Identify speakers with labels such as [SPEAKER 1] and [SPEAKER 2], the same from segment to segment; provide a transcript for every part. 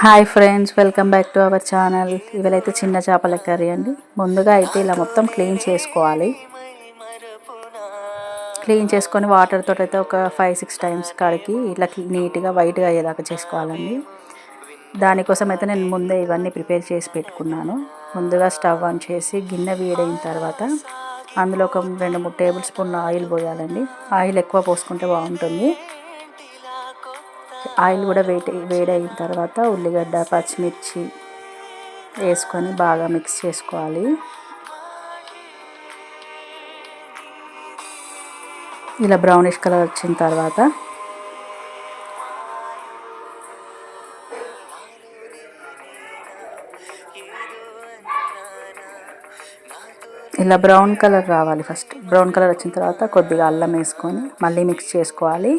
[SPEAKER 1] Hi friends, welcome back to our channel. ఇవాళైతే చిన్న చేపల కర్రీ అండి. ముందుగా అయితే ఇలా మొత్తం క్లీన్ చేసుకోవాలి. క్లీన్ చేసుకొని వాటర్ తోటి అయితే ఒక 5-6 టైమ్స్ కడిగి ఇట్లా నీట్గా వైట్గా అయ్యేదాకా చేసుకోవాలండి. దానికోసం అయితే నేను ముందే ఇవన్నీ ప్రిపేర్ చేసి పెట్టుకున్నాను. ముందుగా స్టవ్ ఆన్ చేసి గిన్నె వేడైన తర్వాత అందులో ఒక 2-3 టేబుల్ స్పూన్ ఆయిల్ పోయాలండి. ఆయిల్ ఎక్కువ పోసుకుంటే బాగుంటుంది. ఆయిల్ కూడా వేడైన తర్వాత ఉల్లిగడ్డ, పచ్చిమిర్చి వేసుకొని బాగా మిక్స్ చేసుకోవాలి. ఇలా బ్రౌనిష్ కలర్ వచ్చిన తర్వాత ఇలా బ్రౌన్ కలర్ రావాలి. ఫస్ట్ బ్రౌన్ కలర్ వచ్చిన తర్వాత కొద్దిగా అల్లం వేసుకొని మళ్ళీ మిక్స్ చేసుకోవాలి.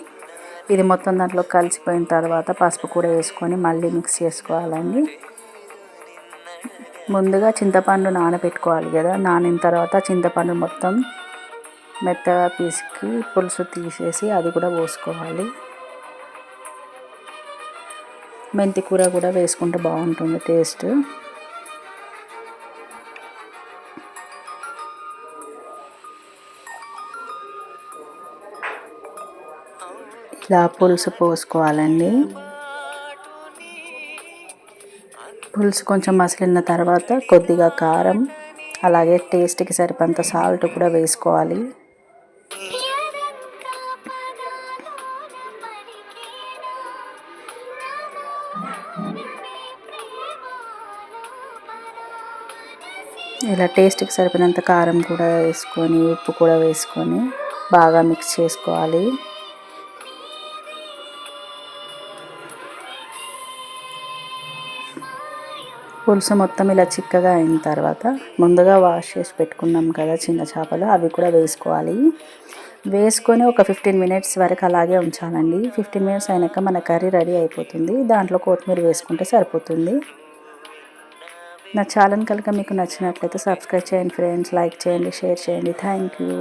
[SPEAKER 1] ఇది మొత్తం దాంట్లో కలిసిపోయిన తర్వాత పసుపు కూడా వేసుకొని మళ్ళీ మిక్స్ చేసుకోవాలండి. ముందుగా చింతపండు నానబెట్టుకోవాలి కదా. నానిన తర్వాత చింతపండు మొత్తం మెత్తగా పిసికి పులుసు తీసేసి అది కూడా పోసుకోవాలి. మెంతి కూర కూడా వేసుకుంటే బాగుంటుంది టేస్ట్. ఇలా పులుసు పోసుకోవాలండి. పులుసు కొంచెం మసిలిన తర్వాత కొద్దిగా కారం, అలాగే టేస్ట్కి సరిపడంత సాల్ట్ కూడా వేసుకోవాలి. ఇలా టేస్ట్కి సరిపడినంత కారం కూడా వేసుకొని ఉప్పు కూడా వేసుకొని బాగా మిక్స్ చేసుకోవాలి. పులుసు మొత్తం ఇలా చిక్కగా అయిన తర్వాత ముందుగా వాష్ చేసి పెట్టుకున్నాం కదా చిన్న చేపలు, అవి కూడా వేసుకోవాలి. వేసుకొని ఒక 15 మినిట్స్ వరకు అలాగే ఉంచాలండి. 15 మినిట్స్ అయినాక మన కర్రీ రెడీ అయిపోతుంది. దాంట్లో కొత్తిమీర వేసుకుంటే సరిపోతుంది. నా ఛానల్ కనుక మీకు నచ్చినట్లయితే సబ్స్క్రైబ్ చేయండి ఫ్రెండ్స్, లైక్ చేయండి, షేర్ చేయండి. Thank you.